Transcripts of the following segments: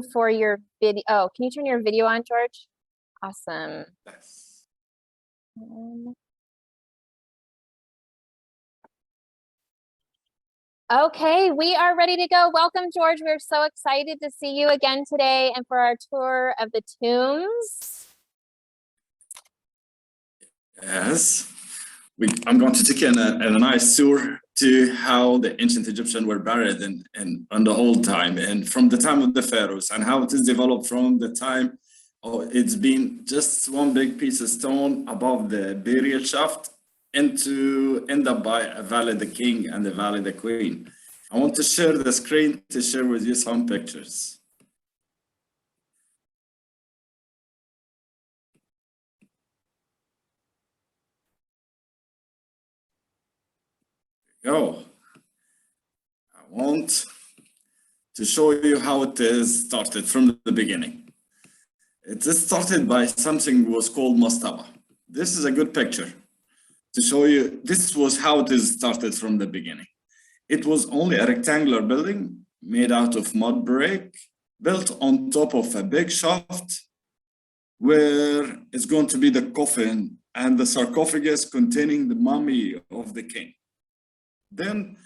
for your video. Oh, can you turn your video on, George? Awesome. Yes. Okay, we are ready to go. Welcome, George. We're so excited to see you again today and for our tour of the tombs. Yes. I'm going to take you in a nice tour to how the ancient Egyptians were buried in the old time, and from the time of the pharaohs, and how it is developed from the time it's been just one big piece of stone above the burial shaft end up by a valley the king and the valley the queen. I want to share the screen to share with you some pictures. Go. I want to show you how it is started from the beginning. It is started by something was called mastaba. This is a good picture to show you. This was how it is started from the beginning. It was only a rectangular building made out of mud brick, built on top of a big shaft where it's going to be the coffin and the sarcophagus containing the mummy of the king. Then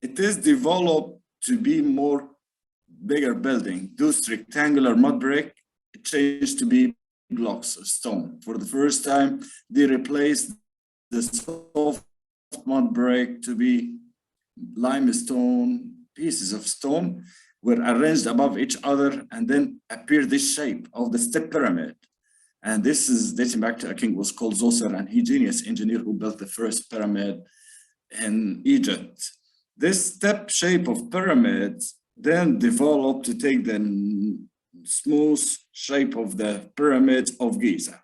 it is developed to be more bigger building. Those rectangular mud brick changed to be blocks of stone. For the first time, they replaced the soft mud brick to be limestone. Pieces of stone were arranged above each other, and then appeared this shape of the step pyramid. And this is dating back to a king who was called Zoser, and he genius engineer who built the first pyramid in Egypt. This step shape of pyramids then developed to take the smooth shape of the pyramids of Giza.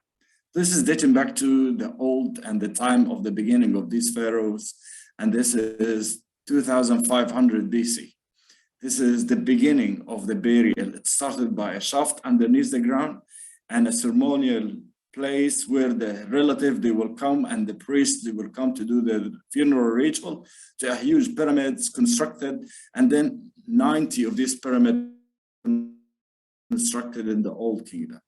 This is dating back to the old and the time of the beginning of these pharaohs, and this is 2500 BC. This is the beginning of the burial. It started by a shaft underneath the ground and a ceremonial place where the relative, they will come, and the priest, they will come to do the funeral ritual, to a huge pyramids constructed, and then 90 of these pyramids constructed in the Old Kingdom.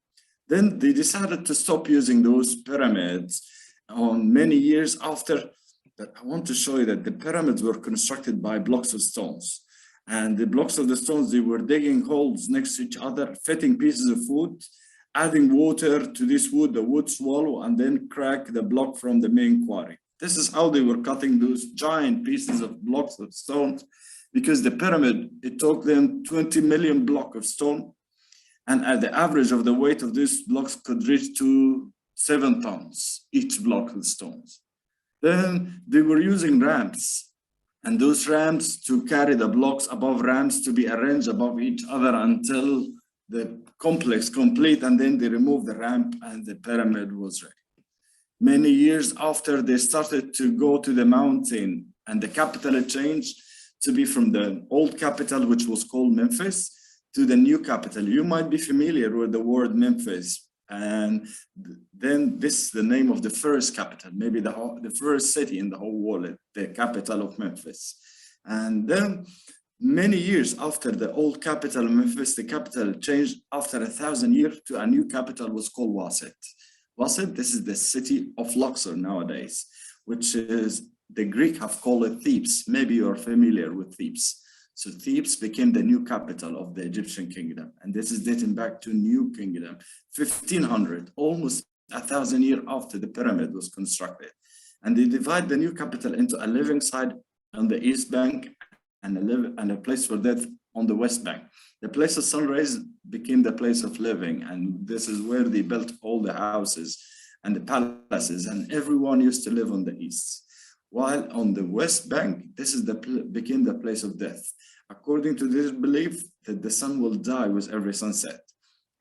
Then they decided to stop using those pyramids on many years after. But I want to show you that the pyramids were constructed by blocks of stones. And the blocks of the stones, they were digging holes next to each other, fitting pieces of wood, adding water to this wood, the wood swallow, and then crack the block from the main quarry. This is how they were cutting those giant pieces of blocks of stone, because the pyramid, it took them 20 million blocks of stone. And at the average of the weight of these blocks could reach to 7 tons, each block of stones. Then they were using ramps, and those ramps to carry the blocks above ramps to be arranged above each other until the complex complete, and then they removed the ramp and the pyramid was ready. Many years after, they started to go to the mountain, and the capital changed to be from the old capital, which was called Memphis, to the new capital. You might be familiar with the word Memphis, and then this is the name of the first capital, maybe the first city in the whole world, the capital of Memphis. And then many years after the old capital of Memphis, the capital changed after 1,000 years to a new capital was called Wasit. Wasit, this is the city of Luxor nowadays, which is, the Greek have called it Thebes. Maybe you're familiar with Thebes. So Thebes became the new capital of the Egyptian kingdom. And this is dating back to New Kingdom, 1500, almost 1,000 years after the pyramid was constructed. And they divide the new capital into a living side on the east bank and a place for death on the west bank. The place of sunrise became the place of living. And this is where they built all the houses and the palaces, and everyone used to live on the east. While on the west bank, this is became the place of death. According to this belief that the sun will die with every sunset,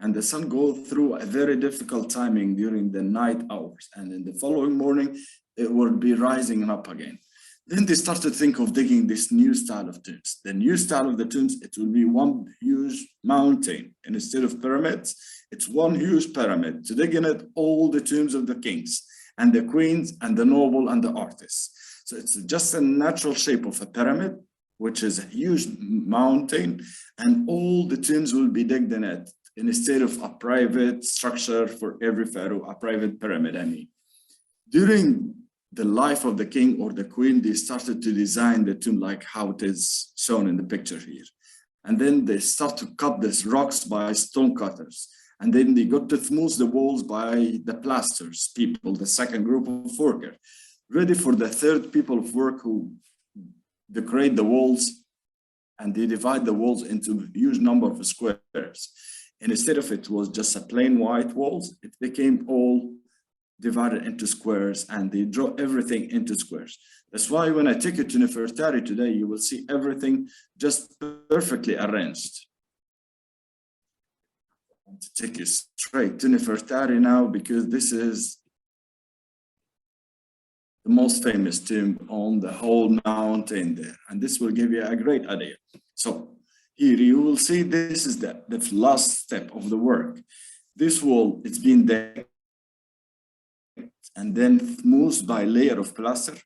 and the sun goes through a very difficult timing during the night hours, and in the following morning, it will be rising up again. Then they started to think of digging this new style of tombs. The new style of the tombs, it will be one huge mountain, and instead of pyramids, it's one huge pyramid. To dig in it, all the tombs of the kings and the queens and the noble and the artists. So it's just a natural shape of a pyramid, which is a huge mountain, and all the tombs will be digged in it instead of a private structure for every pharaoh, a private pyramid, I mean. During the life of the king or the queen, they started to design the tomb like how it is shown in the picture here. And then they start to cut these rocks by stone cutters. And then they got to smooth the walls by the plasters people, the second group of workers, ready for the third people of work who decorate the walls, and they divide the walls into a huge number of squares. And instead of it was just a plain white walls, it became all divided into squares, and they draw everything into squares. That's why when I take you to Nefertari today, you will see everything just perfectly arranged. I want to take you straight to Nefertari now, because this is the most famous tomb on the whole mountain there. And this will give you a great idea. So here you will see this is the last step of the work. This wall, it's been decked and then smoothed by a layer of plaster.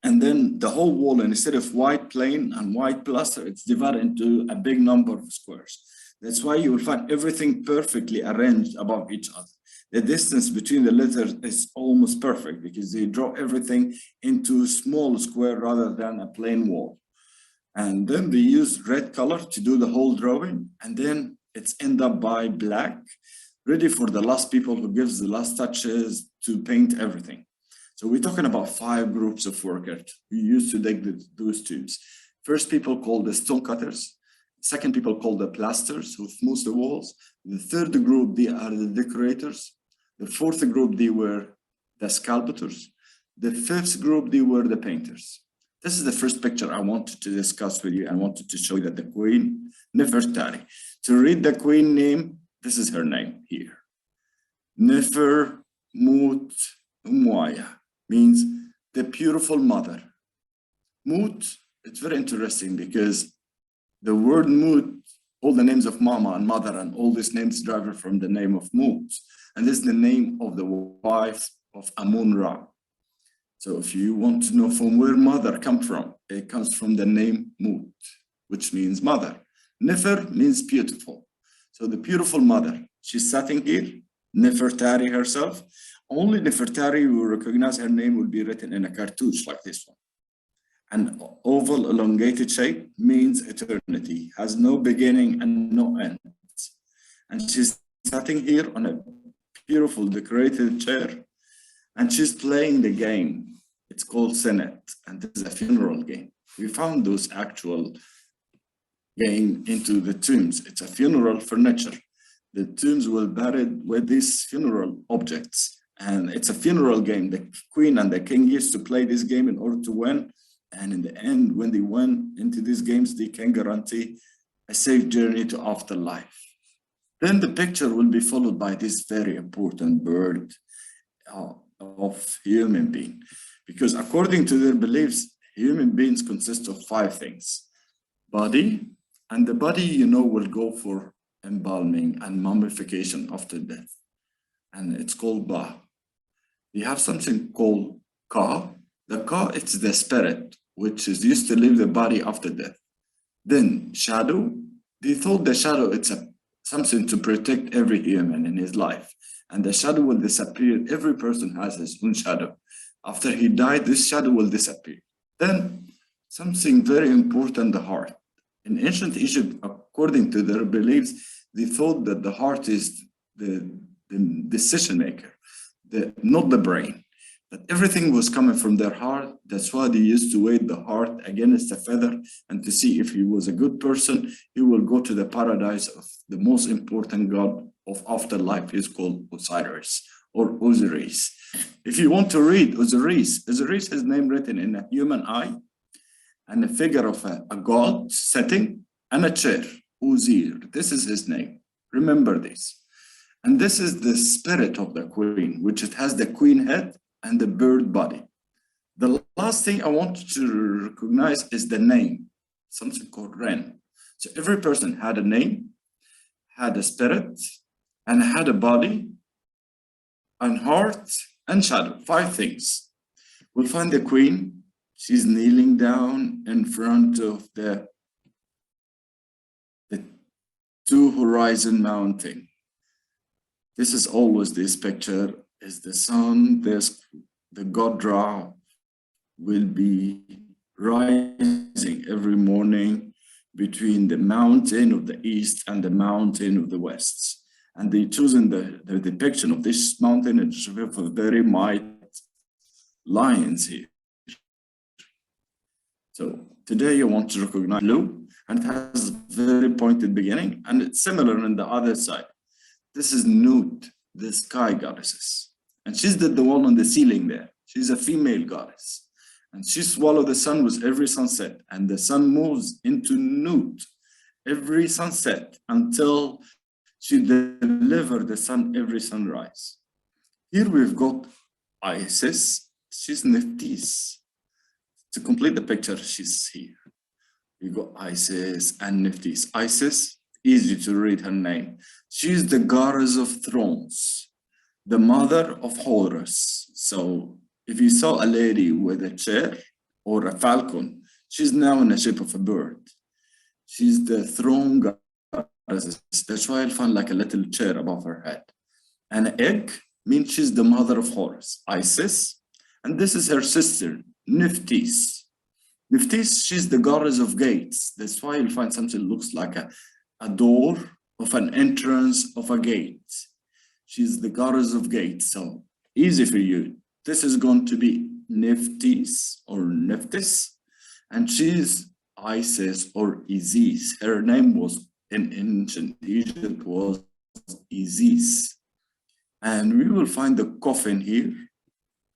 And then the whole wall, instead of white plain and white plaster, it's divided into a big number of squares. That's why you will find everything perfectly arranged above each other. The distance between the letters is almost perfect because they draw everything into a small square rather than a plain wall. And then they use red color to do the whole drawing, and then it's end up by black, ready for the last people who gives the last touches to paint everything. So we're talking about 5 groups of workers who used to dig those tombs. First people called the stone cutters. Second people called the plasters who smooth the walls. The third group, they are the decorators. The fourth group, they were the sculptors. The fifth group, they were the painters. This is the first picture I wanted to discuss with you. I wanted to show you that the queen, Nefertari. To read the queen name, this is her name here. Nefer Mut Umwaya means the beautiful mother. Mut, it's very interesting because the word Mut, all the names of mama and mother and all these names derive from the name of Mut. And this is the name of the wife of Amun-Ra. So if you want to know from where mother comes from, it comes from the name Mut, which means mother. Nefer means beautiful. So the beautiful mother, she's sitting here, Nefertari herself. Only Nefertari will recognize her name will be written in a cartouche like this one. An oval elongated shape means eternity, has no beginning and no end. And she's sitting here on a beautiful decorated chair, and she's playing the game. It's called Senet, and this is a funeral game. We found those actual game into the tombs. It's a funeral furniture. The tombs were buried with these funeral objects, and it's a funeral game. The queen and the king used to play this game in order to win. And in the end, when they went into these games, they can guarantee a safe journey to afterlife. Then the picture will be followed by this very important bird of human being. Because according to their beliefs, human beings consist of 5 things. Body, and the body, you know, will go for embalming and mummification after death. And it's called Ba. They have something called Ka. The Ka, it's the spirit, which is used to leave the body after death. Then shadow, they thought the shadow, it's something to protect every human in his life. And the shadow will disappear. Every person has his own shadow. After he died, this shadow will disappear. Then something very important, the heart. In ancient Egypt, according to their beliefs, they thought that the heart is the decision maker, not the brain. That everything was coming from their heart. That's why they used to weigh the heart against a feather, and to see if he was a good person, he will go to the paradise of the most important god of afterlife. Is called Osiris or Osiris. If you want to read Osiris is name written in a human eye and a figure of a god sitting and a chair. Uzir, this is his name. Remember this. And this is the spirit of the queen, which it has the queen head and the bird body. The last thing I want you to recognize is the name, something called Ren. So every person had a name, had a spirit, and had a body, and heart, and shadow, 5 things. We'll find the queen. She's kneeling down in front of the two horizon mountain. This is always this picture is the sun. There's the god Ra will be rising every morning between the mountain of the east and the mountain of the west. And they chosen the depiction of this mountain with a very mighty lions here. So today I want to recognize blue, and it has a very pointed beginning, and it's similar on the other side. This is Nut, the sky goddesses. And she's the one on the ceiling there. She's a female goddess. And she swallows the sun with every sunset. And the sun moves into Nut every sunset until she delivers the sun every sunrise. Here we've got Isis. She's Nephthys. To complete the picture, she's here. We got Isis and Nephthys. Isis, easy to read her name. She's the goddess of thrones, the mother of Horus. So if you saw a lady with a chair or a falcon, she's now in the shape of a bird. She's the throne goddess. That's why I'll find like a little chair above her head. An egg means she's the mother of Horus, Isis. And this is her sister, Nephthys. Nephthys, she's the goddess of gates. That's why you'll find something that looks like a door of an entrance of a gate. She's the goddess of gates. So easy for you. This is going to be Nephthys or Nephthys. And she's Isis or Isis. Her name was in ancient Egypt was Isis. And we will find the coffin here.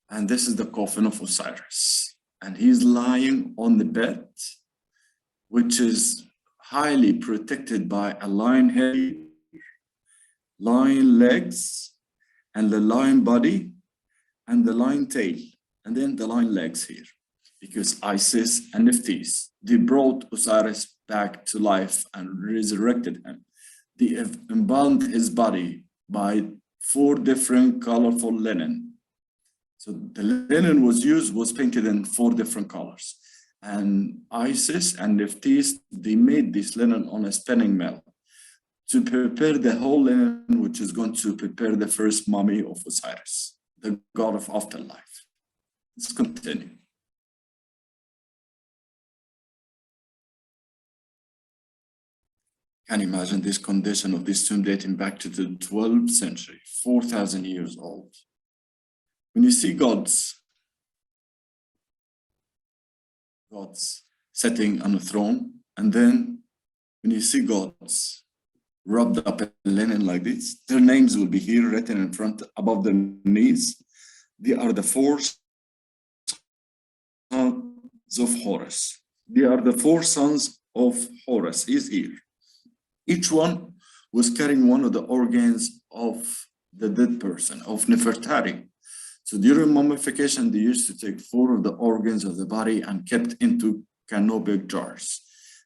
And this is the coffin of Osiris. And he's lying on the bed, which is highly protected by a lion head, lion legs, and the lion body, and the lion tail, and then the lion legs here. Because Isis and Nephthys, they brought Osiris back to life and resurrected him. They embalmed his body by 4 different colorful linen. So the linen was painted in 4 different colors. And Isis and Nephthys, they made this linen on a spinning mill to prepare the whole linen, which is going to prepare the first mummy of Osiris, the god of afterlife. Let's continue. Can you imagine this condition of this tomb dating back to the 12th century, 4,000 years old? When you see gods sitting on a throne, and then when you see gods rubbed up in linen like this, their names will be here written in front above their knees. They are the 4 sons of Horus. They are the 4 sons of Horus. He's here. Each one was carrying one of the organs of the dead person, of Nefertari. So during mummification, they used to take 4 of the organs of the body and kept into canopic jars.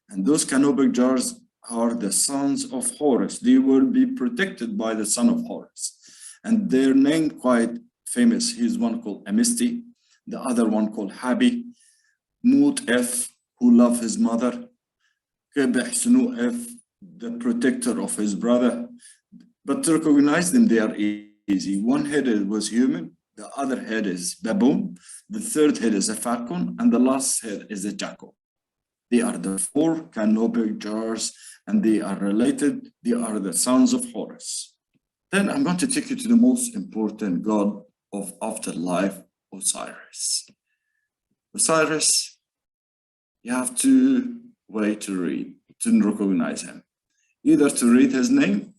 And those canopic jars are the sons of Horus. They will be protected by the son of Horus. And they're named quite famous. Here's one called Amisti, the other one called Habi, Mut-F, who loved his mother, Kebeh-Snu-F, the protector of his brother. But to recognize them, they are easy. One head was human, the other head is baboon, the 3rd head is a falcon, and the last head is a jackal. They are the 4 canopic jars, and they are related. They are the sons of Horus. Then I'm going to take you to the most important god of afterlife, Osiris. Osiris, you have 2 ways to read, to recognize him. Either to read his name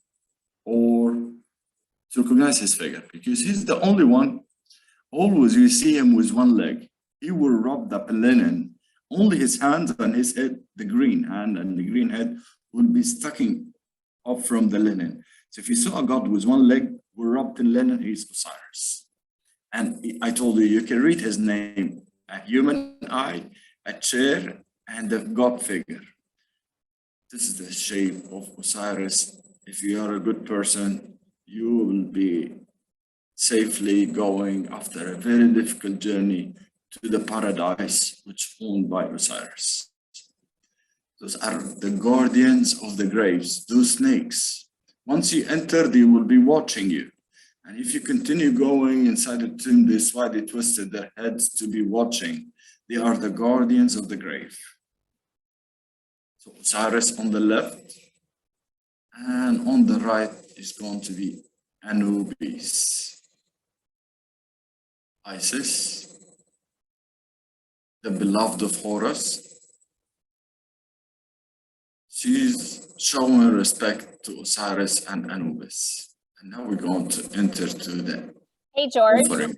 or to recognize his figure, because he's the only one. Always you see him with 1 leg. He will wrap up in linen. Only his hands and his head, the green hand and the green head, will be sticking up from the linen. So if you saw a god with 1 leg wrapped in linen, he's Osiris. And I told you, you can read his name, a human eye, a chair, and a god figure. This is the shape of Osiris. If you are a good person, you will be safely going after a very difficult journey to the paradise which owned by Osiris. Those are the guardians of the graves, those snakes. Once you enter, they will be watching you. And if you continue going inside the tomb, this is why they twisted their heads to be watching. They are the guardians of the grave. So Osiris on the left, and on the right is going to be Anubis. Isis, the beloved of Horus. She's showing respect to Osiris and Anubis. And now we're going to enter to the Hey, George. offering.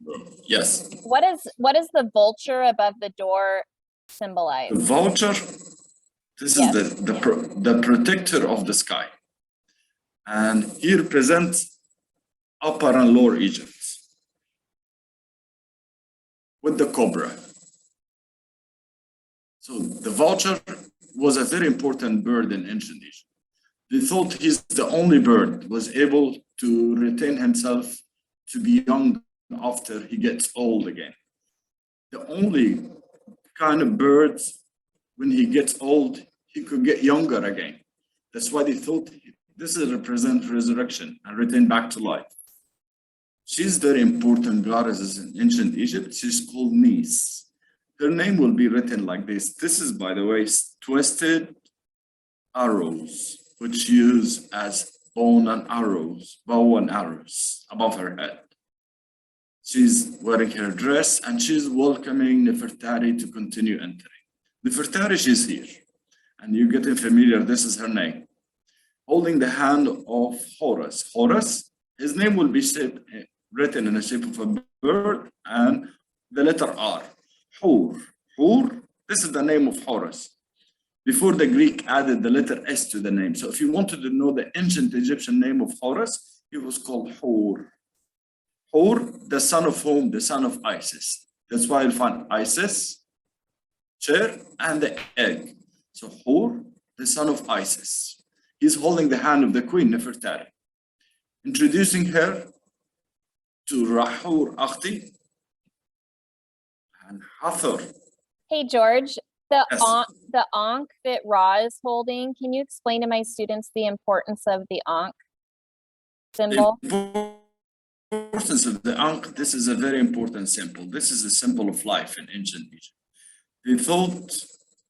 Yes. What is the vulture above the door symbolize? The vulture, this Yes. is the protector of the sky. And he represents Upper and Lower Egypt with the cobra. So the vulture was a very important bird in ancient Egypt. They thought he's the only bird was able to retain himself to be young after he gets old again. The only kind of bird, when he gets old, he could get younger again. That's why they thought this is represent resurrection and return back to life. She's very important goddess in ancient Egypt. She's called Nis. Her name will be written like this. This is, by the way, twisted arrows, which use as bow and arrows above her head. She's wearing her dress and she's welcoming Nefertari to continue entering. Nefertari, she's here. And you're getting familiar, this is her name. Holding the hand of Horus. Horus, his name will be written in the shape of a bird and the letter R. Hur. Hur, this is the name of Horus. Before the Greek added the letter S to the name. So if you wanted to know the ancient Egyptian name of Horus, he was called Hur. Hur, the son of whom? The son of Isis. That's why you'll find Isis, chair, and the egg. So Hur, the son of Isis. He's holding the hand of the queen, Nefertari, introducing her to Rahur Akhti and Hathor. Hey, George, the Yes. the Ankh that Ra is holding, can you explain to my students the importance of the Ankh symbol? The importance of the Ankh, this is a very important symbol. This is a symbol of life in ancient Egypt. They thought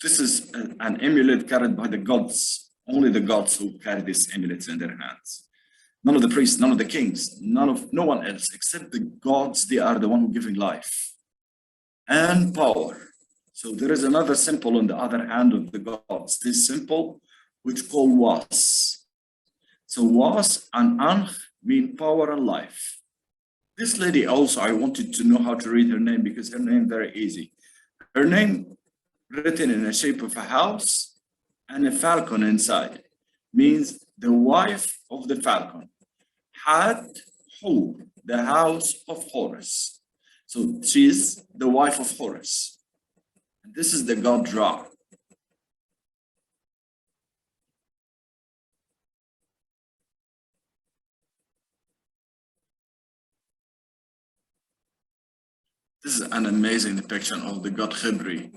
this is an amulet carried by the gods. Only the gods who carry these amulets in their hands. None of the priests, none of the kings, no one else, except the gods. They are the one who giving life and power. So there is another symbol on the other hand of the gods. This symbol, which called Was. So Was and Ankh mean power and life. This lady also, I wanted to know how to read her name because her name very easy. Her name written in the shape of a house and a falcon inside means the wife of the falcon. Had Hur, the house of Horus. So she's the wife of Horus. And this is the god Ra. This is an amazing depiction of the god Khibri,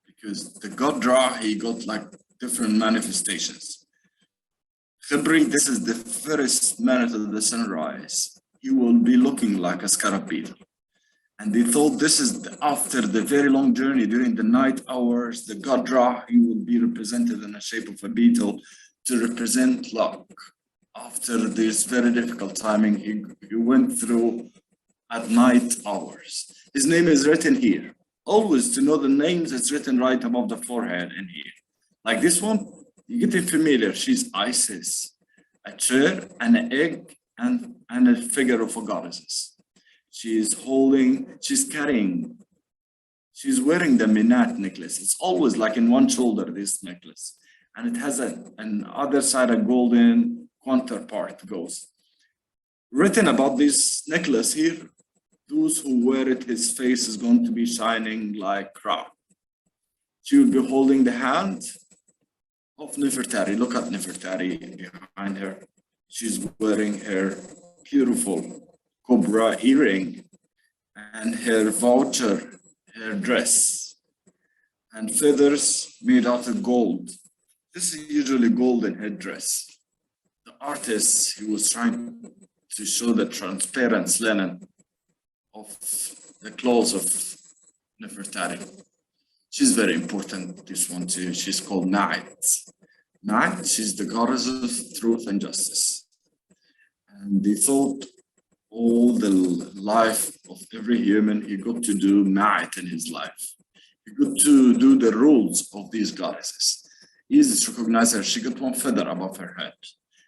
because the god Ra, he got like different manifestations. Khibri, this is the first minute of the sunrise. He will be looking like a scarab beetle. And they thought this is after the very long journey during the night hours, the god Ra, he will be represented in the shape of a beetle to represent luck. After this very difficult timing he went through at night hours. His name is written here. Always to know the names, it's written right above the forehead in here. Like this one, you get it familiar. She's Isis, a chair and an egg and a figure of a goddess. She's carrying, she's wearing the Minat necklace. It's always like in one shoulder, this necklace. And it has an other side, a golden counterpart goes. Written about this necklace here, those who wear it, his face is going to be shining like Ra. She will be holding the hand of Nefertari. Look at Nefertari behind her. She's wearing her beautiful cobra earring and her vulture, her dress, and feathers made out of gold. This is usually golden headdress. The artist, he was trying to show the transparent linen of the clothes of Nefertari. She's very important, this one too. She's called Ma'at. Ma'at, she's the goddess of truth and justice. And they thought all the life of every human, he got to do Ma'at in his life. He got to do the rules of these goddesses. Easy to recognize her, she got one feather above her head.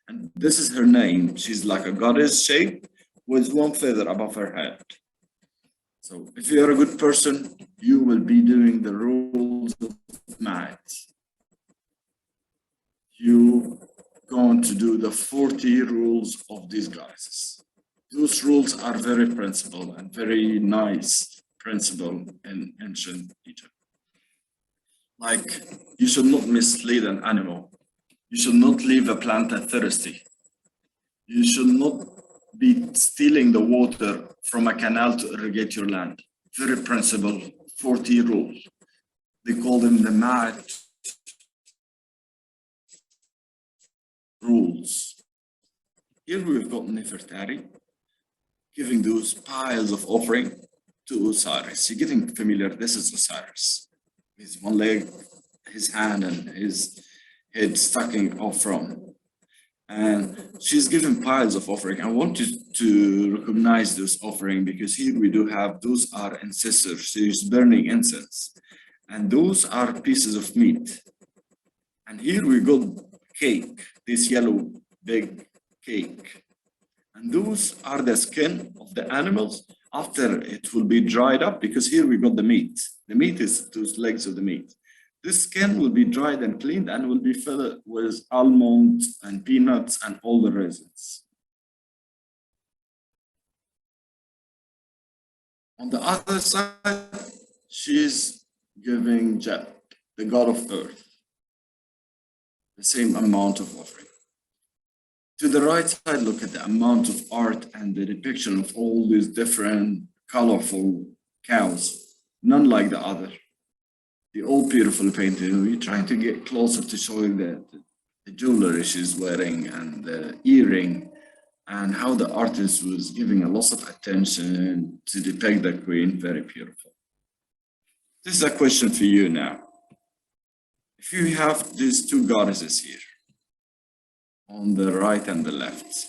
And this is her name. She's like a goddess shape with one feather above her head. So if you're a good person, you will be doing the rules of Ma'at. You going to do the 40 rules of these goddesses. Those rules are very principled and very nice principle in ancient Egypt. Like, you should not mislead an animal. You should not leave a plant thirsty. You should not be stealing the water from a canal to irrigate your land. Very principle, 40 rules. They call them the Ma'at rules. Here we've got Nefertari giving those piles of offering to Osiris. You're getting familiar, this is Osiris. His one leg, his hand, and his head sticking off from. And she's given piles of offering. I want you to recognize those offering because here we do have, those are ancestors. She's burning incense. And those are pieces of meat. And here we got cake, this yellow big cake. And those are the skin of the animals after it will be dried up, because here we got the meat. The meat is those legs of the meat. This skin will be dried and cleaned and will be filled with almonds and peanuts and all the raisins. On the other side, she's giving Jeb, the god of earth, the same amount of offering. To the right side, look at the amount of art and the depiction of all these different colorful cows, none like the other. The all beautiful painting. We're trying to get closer to showing the jewelry she's wearing and the earring, and how the artist was giving a lot of attention to depict the queen. Very beautiful. This is a question for you now. If you have these two goddesses here, on the right and the left,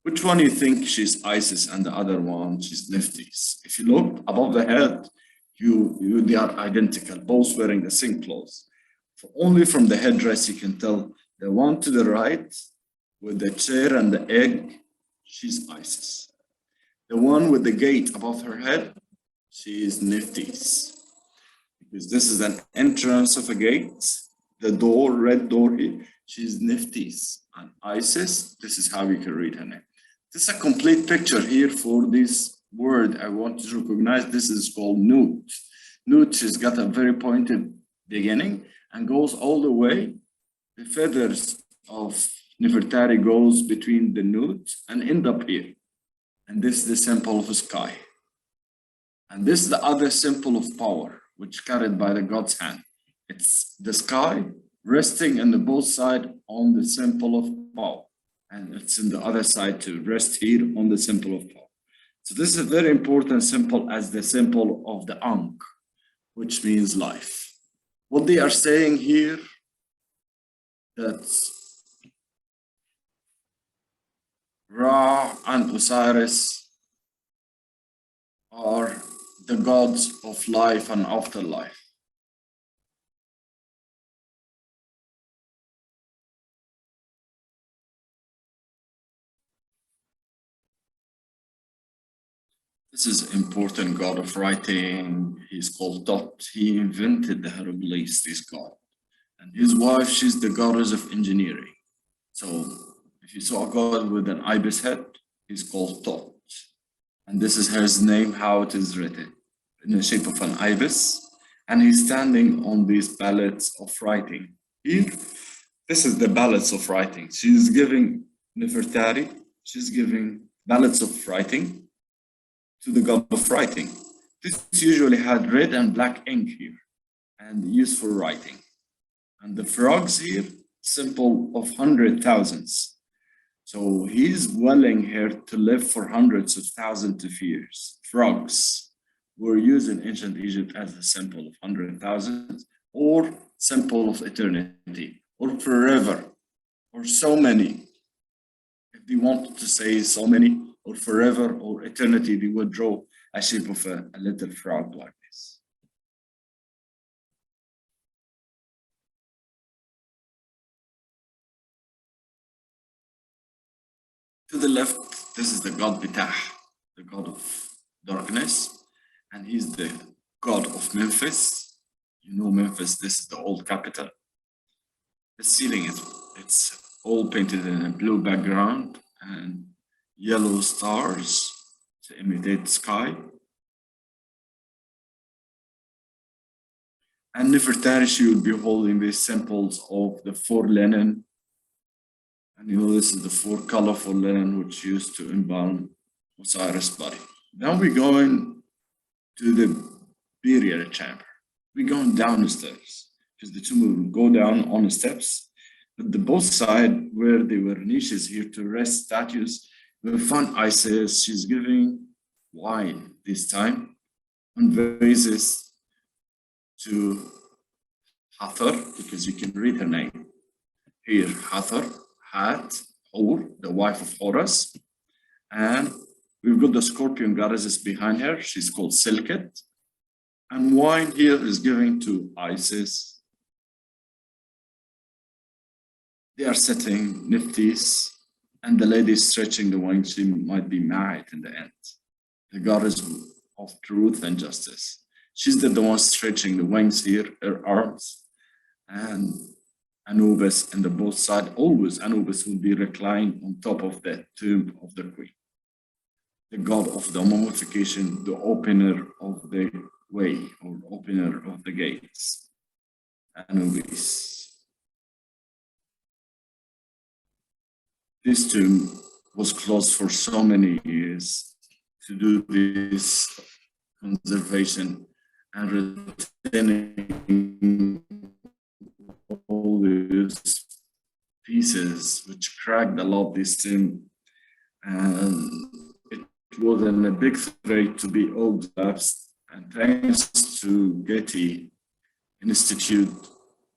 which one you think she's Isis and the other one she's Nephthys? If you look above the head, they are identical, both wearing the same clothes. Only from the headdress you can tell the one to the right with the chair and the egg, she's Isis. The one with the gate above her head, she is Nephthys. Because this is an entrance of a gate, the door, red door here, she's Nephthys. And Isis, this is how we can read her name. This is a complete picture here for this word I want to recognize. This is called Nut. Nut has got a very pointed beginning and goes all the way. The feathers of Nefertari goes between the Nut and end up here. And this is the symbol of the sky. And this is the other symbol of power, which carried by the God's hand. It's the sky resting on the both side on the symbol of power. And it's in the other side to rest here on the symbol of power. So this is a very important symbol as the symbol of the Ankh, which means life. What they are saying here, that Ra and Osiris are the gods of life and afterlife. This is important god of writing. He's called Tot. He invented the hieroglyphs, this god. And his wife, she's the goddess of engineering. So if you saw a god with an ibis head, he's called Tot. And this is his name, how it is written, in the shape of an ibis. And he's standing on these palettes of writing. Here, this is the palettes of writing. She's giving Nefertari, she's giving palettes of writing to the god of writing. This usually had red and black ink here and used for writing. And the frogs here, symbol of 100,000s. So he's willing here to live for hundreds of thousands of years. Frogs were used in ancient Egypt as a symbol of 100,000 or symbol of eternity or forever or so many. If they wanted to say so many or forever or eternity, they would draw a shape of a little frog like this. To the left, this is the god Betah, the god of darkness, and he's the god of Memphis. You know Memphis, this is the old capital. The ceiling it's all painted in a blue background and yellow stars to imitate the sky. And Nefertari, she will be holding these symbols of the 4 linen. And you know, this is the 4 colorful linen which used to embalm Osiris' body. Now we're going to the burial chamber. We're going down the stairs because the tomb will go down on the steps. But the both side where there were niches here to rest statues, we found Isis. She's giving wine this time on vases to Hathor, because you can read her name here. Hathor, Hat, Hor, the wife of Horus, and we've got the scorpion goddesses behind her. She's called Silket, and wine here is given to Isis. They are setting Nephthys, and the lady is stretching the wine. She might be married in the end. The goddess of truth and justice. She's the one stretching the wings here, her arms, and Anubis and the both sides. Always Anubis will be reclined on top of the tomb of the queen. The god of the mummification, the opener of the way or opener of the gates. Anubis. This tomb was closed for so many years to do this conservation and retaining all these pieces which cracked a lot this tomb, and it was in a big threat to be all collapsed. And thanks to Getty Institute,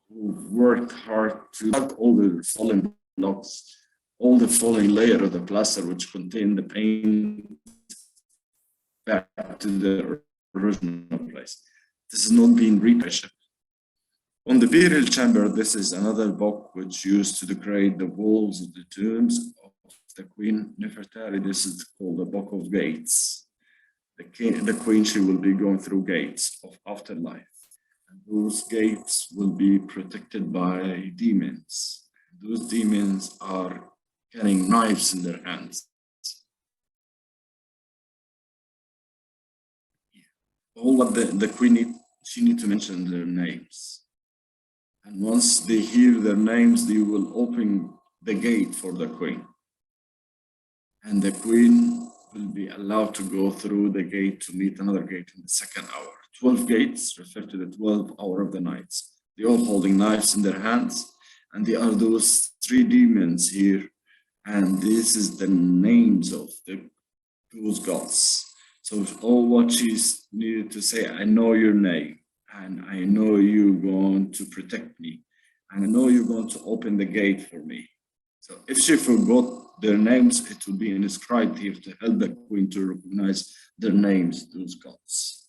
who worked hard to cut all the fallen blocks, all the falling layer of the plaster which contained the paint back to the original place. This is not being repaired. On the burial chamber, this is another book which used to decorate the walls of the tombs of the Queen Nefertari. This is called the Book of Gates. The queen, she will be going through gates of afterlife. And those gates will be protected by demons. Those demons are carrying knives in their hands. All what the queen she need to mention their names. And once they hear their names, they will open the gate for the queen. And the queen will be allowed to go through the gate to meet another gate in the second hour. 12 gates refer to the 12th hour of the nights. They all holding knives in their hands. And they are those 3 demons here. And this is the names of those gods. So all what she's needed to say, I know your name, and I know you're going to protect me, and I know you're going to open the gate for me. So if she forgot their names, it will be inscribed here to help the queen to recognize their names, those gods.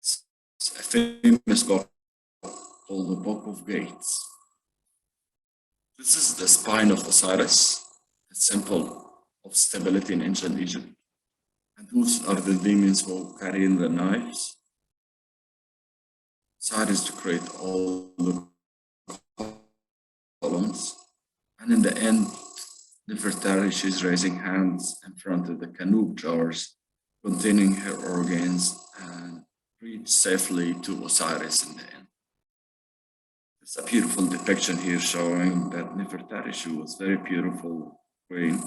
It's a famous book called the Book of Gates. This is the spine of Osiris, a symbol of stability in ancient Egypt. And those are the demons who carry in the knives. Osiris to create all the columns. And in the end, Nefertari, she's raising hands in front of the Canub jars containing her organs and reach safely to Osiris in the end. It's a beautiful depiction here showing that Nefertari, she was very beautiful queen.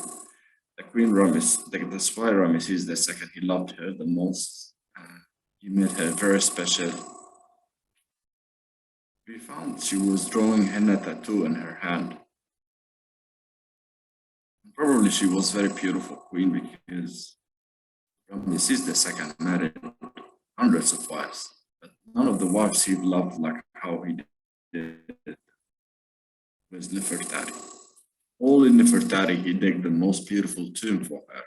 The queen Ramses, that's why Ramses the second, he loved her the most. He made her very special. We found she was drawing henna tattoo in her hand. Probably she was very beautiful queen because Ramses the second married hundreds of wives, but none of the wives he loved like how he did was Nefertari. All in Nefertari, he dug the most beautiful tomb for her.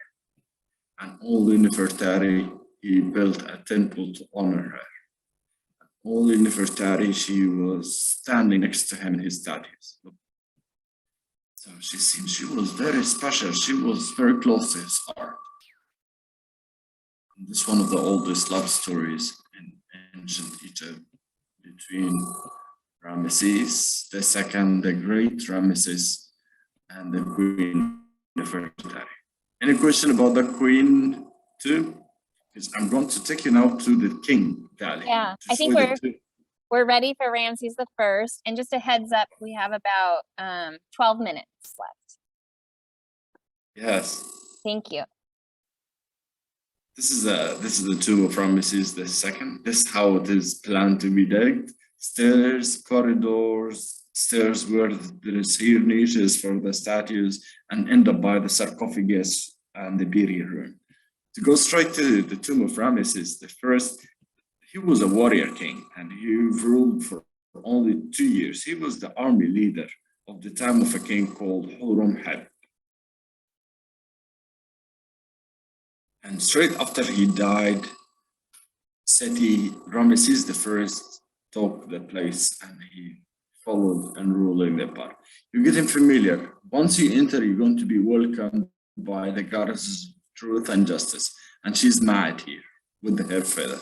And all in Nefertari, he built a temple to honor her. All in Nefertari, she was standing next to him in his statues. So she was very special. She was very close to his heart. And this is one of the oldest love stories in ancient Egypt between Ramses II, the great Ramses, and the Queen Nefertari. Any question about the Queen too? Because I'm going to take you now to the King Valley. Yeah, I think we're ready for Ramses the First. And just a heads up, we have about 12 minutes left. Yes. Thank you. This is the tomb of Ramses II. This is how it is planned to be dug. Stairs, corridors, stairs where there is here niches for the statues, and end up by the sarcophagus and the burial room. To go straight to the tomb of Ramses I, he was a warrior king and he ruled for only 2 years. He was the army leader of the time of a king called Horemheb. And straight after he died, Ramses I took the place and he followed and ruling the part. You get him familiar. Once you enter, you're going to be welcomed by the goddess of truth and justice. And she's mad here with her feather.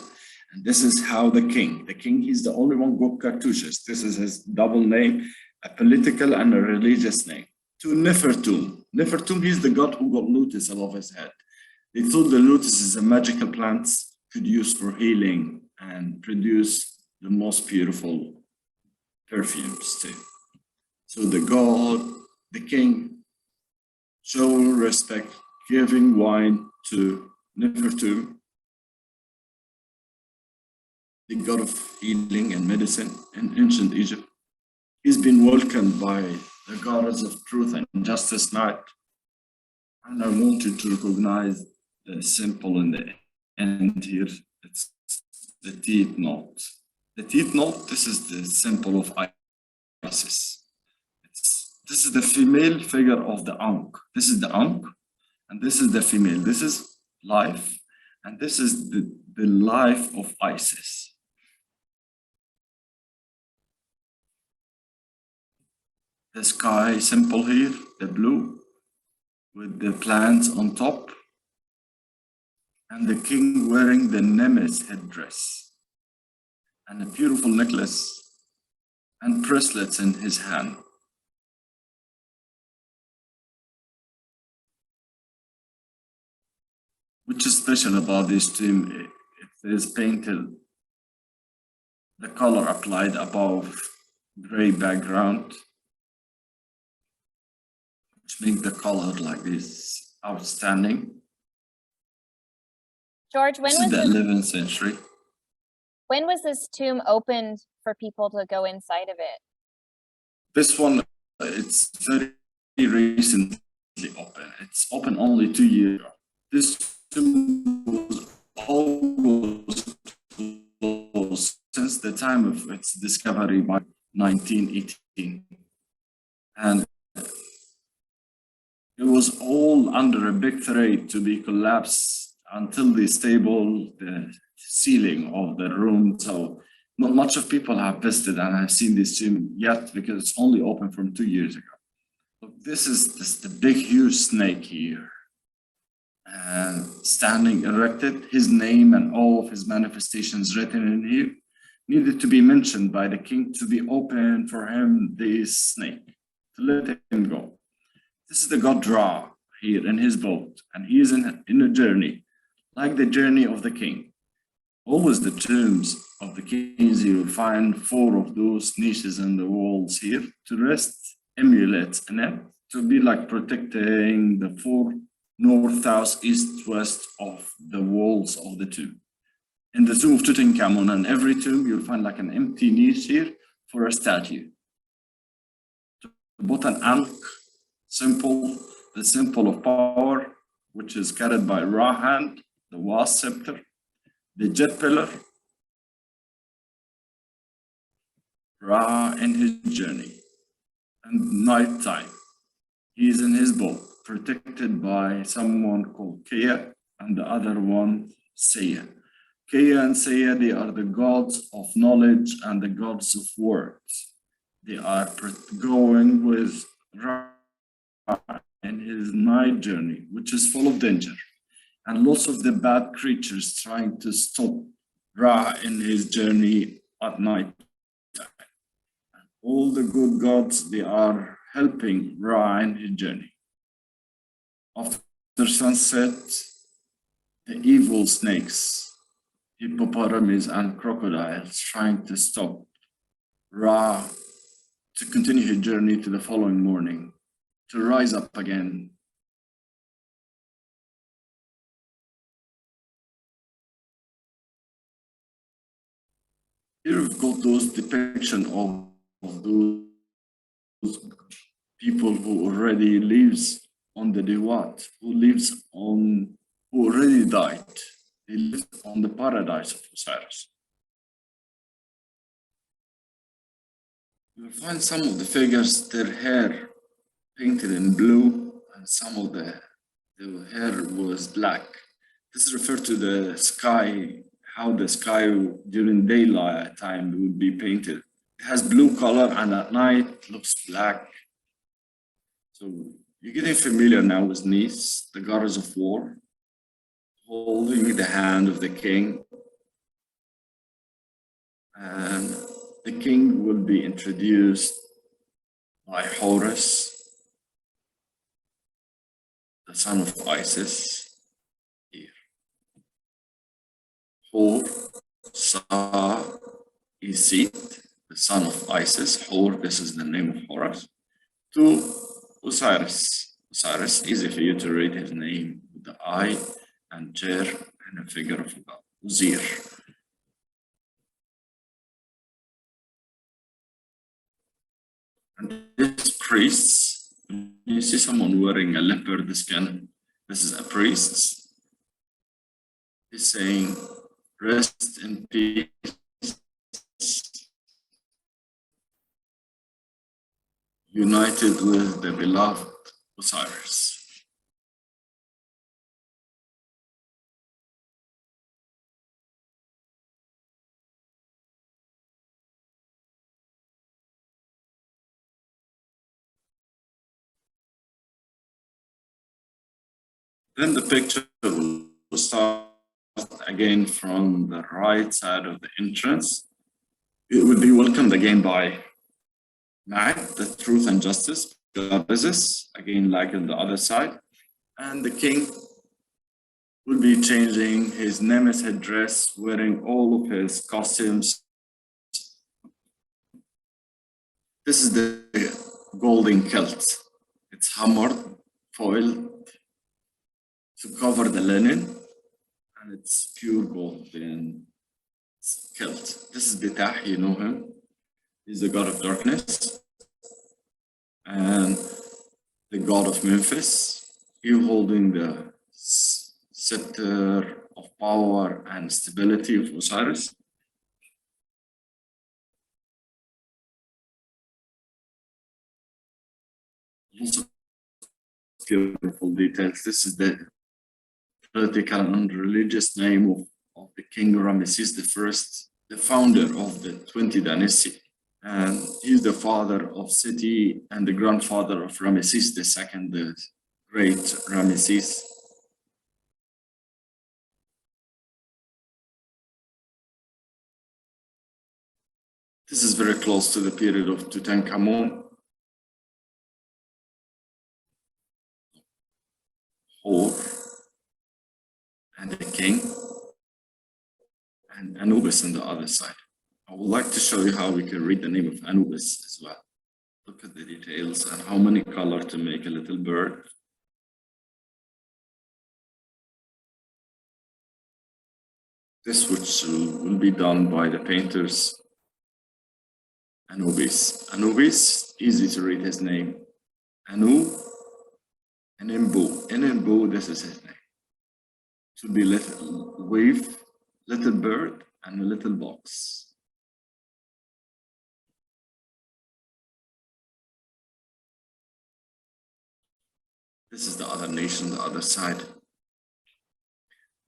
And this is how the king, he's the only one got cartouches. This is his double name, a political and a religious name. To Nefertum. Nefertum, he's the god who got lotus above his head. They thought the lotus is a magical plant could use for healing and produce the most beautiful perfumes too. So the god, the king, showing respect, giving wine to Nefertum, the god of healing and medicine in ancient Egypt. He's been welcomed by the goddess of truth and justice night. And I wanted to recognize the symbol in the end here. It's the teeth knot. The teeth knot, this is the symbol of Isis. This is the female figure of the Ankh. This is the Ankh, and this is the female. This is life, and this is the life of Isis. The sky symbol here, the blue, with the plants on top, and the king wearing the Nemes headdress, and a beautiful necklace, and bracelets in his hand. Which is special about this tomb, it is painted, the color applied above gray background, which makes the color like this outstanding. George, this is the 11th century. When was this tomb opened for people to go inside of it? This one, it's very recently open. It's open only 2 years ago. This tomb was almost closed since the time of its discovery by 1918. And it was all under a big threat to be collapsed until they stable the ceiling of the room. So not much of people have visited and have seen this tomb yet because it's only open from 2 years ago. Look, this is the big, huge snake here. And standing erected, his name and all of his manifestations written in here needed to be mentioned by the king to be open for him, this snake, to let him go. This is the god Ra here in his boat, and he is in a journey, like the journey of the king. Always the tombs of the kings, you will find 4 of those niches in the walls here to rest amulets in it to be like protecting the four north, south, east, west of the walls of the tomb. In the tomb of Tutankhamun, and every tomb, you'll find like an empty niche here for a statue. To put an ankh symbol, the symbol of power, which is carried by Ra hand, the was scepter, the jet pillar, Ra in his journey, and night time. He is in his boat, protected by someone called Kea, and the other one, Seya. Kea and Seya, they are the gods of knowledge and the gods of words. They are going with Ra in his night journey, which is full of danger, and lots of the bad creatures trying to stop Ra in his journey at night. All the good gods, they are helping Ra in his journey. After sunset, the evil snakes, hippopotamus and crocodiles trying to stop Ra to continue his journey to the following morning, to rise up again. Here we've got those depiction of those people who already lives on the Dewat, who already died. They live on the paradise of Osiris. You'll find some of the figures, their hair painted in blue, and some of the hair was black. This is referred to the sky, how the sky during daylight time would be painted. It has blue color, and at night looks black. So you're getting familiar now with Nis, the goddess of war, holding the hand of the king. And the king will be introduced by Horus, the son of Isis, here. Hor, Sa, Isit, the son of Isis. Hor, this is the name of Horus. To Osiris. Osiris, easy for you to read his name with the I and Jer and a figure of God, Uzir. And these priests, you see someone wearing a leopard skin, this is a priest. He's saying, rest in peace. United with the beloved Osiris. Then the picture will start again from the right side of the entrance. It will be welcomed again by Ma'at, the truth and justice goddesses, again like on the other side. And the king will be changing his Nemes headdress, wearing all of his costumes. This is the golden kilt. It's hammered, foiled to cover the linen, and it's pure golden kilt. This is Betah, you know him. He's the god of darkness and the god of Memphis. You holding the scepter of power and stability of Osiris. Also, beautiful details. This is the political and religious name of the king Ramses I, the founder of the 20th dynasty. And he's the father of Seti and the grandfather of Ramses II, the great Ramses. This is very close to the period of Tutankhamun. Hor and the king, and Anubis on the other side. I would like to show you how we can read the name of Anubis as well. Look at the details and how many colors to make a little bird. This which will be done by the painters Anubis. Anubis, easy to read his name. Anu and Enimbu, this is his name. To be little wave, little bird, and a little box. This is the other nation, the other side.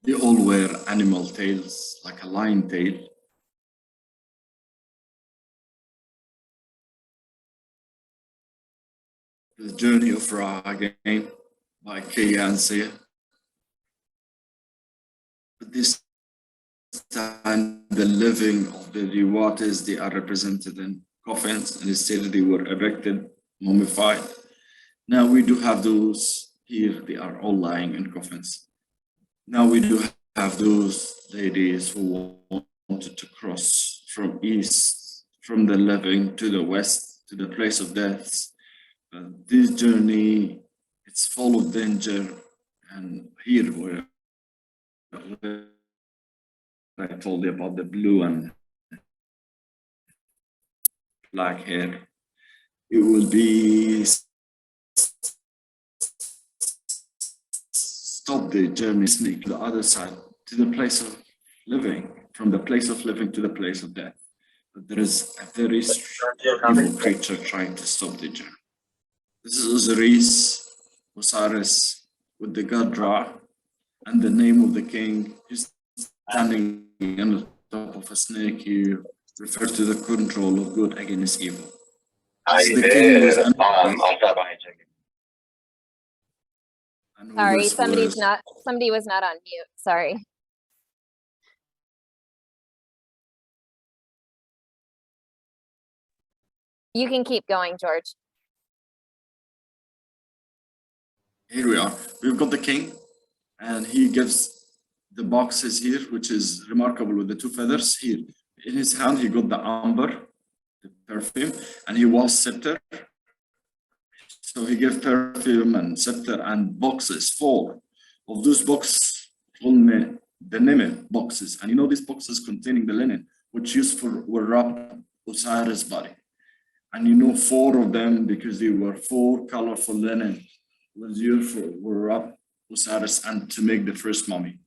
They all wear animal tails, like a lion tail. The Journey of Ra again by Kayane. But this time, the living of the Liwatis, they are represented in coffins, and instead they were erected, mummified. Now we do have those here, they are all lying in coffins. Now we do have those ladies who wanted to cross from east, from the living to the west, to the place of death. This journey, it's full of danger, and here where I told you about the blue and black hair, it will be stop the journey, sneak to the other side, to the place of living, from the place of living to the place of death. But there is a very evil creature trying to stop the journey. This is Osiris with the god Ra, and the name of the king is standing on the top of a snake. He refers to the control of good against evil. The king was Sorry, somebody was not on mute. Sorry. You can keep going, George. Here we are. We've got the king, and he gives the boxes here, which is remarkable with the two feathers here. In his hand, he got the amber, the perfume, and he was scepter. So he gave perfume and scepter and boxes, 4 of those boxes, the linen boxes. And you know, these boxes containing the linen, which used for were wrapped Osiris' body. And you know, 4 of them, because they were 4 colorful linen, was used for were wrapped Osiris and to make the first mummy.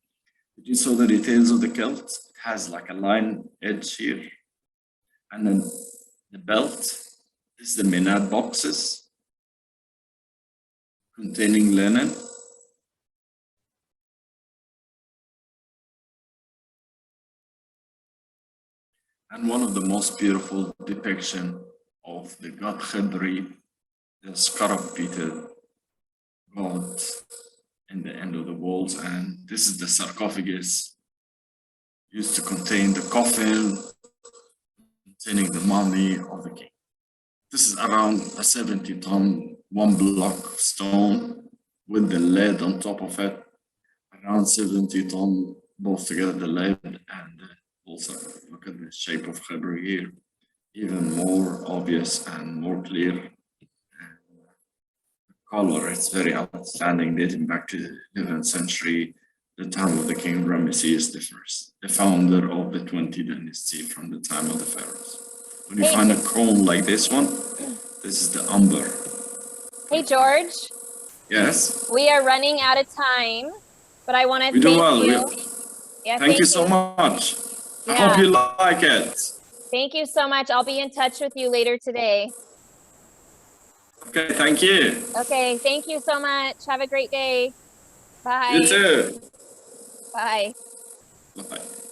You saw the details of the kilt. It has like a line edge here. And then the belt. This is the menad boxes containing linen. And one of the most beautiful depiction of the god Khidri, the scarab-beaded god in the end of the walls. And this is the sarcophagus used to contain the coffin containing the mummy of the king. This is around a 70-ton, 1 block of stone with the lead on top of it. Around 70 ton, both together, the lead and also look at the shape of Khidri here, even more obvious and more clear. And the color, it's very outstanding, dating back to the 11th century, the time of the king Ramses I, the founder of the 20th dynasty from the time of the pharaohs. When you find a cone like this one, this is the amber. Hey, George. Yes? We are running out of time, but I want to thank you. Thank you so much. I hope you like it. Thank you so much. I'll be in touch with you later today. Okay, thank you. Okay, thank you so much. Have a great day. Bye. You too. Bye. Bye-bye.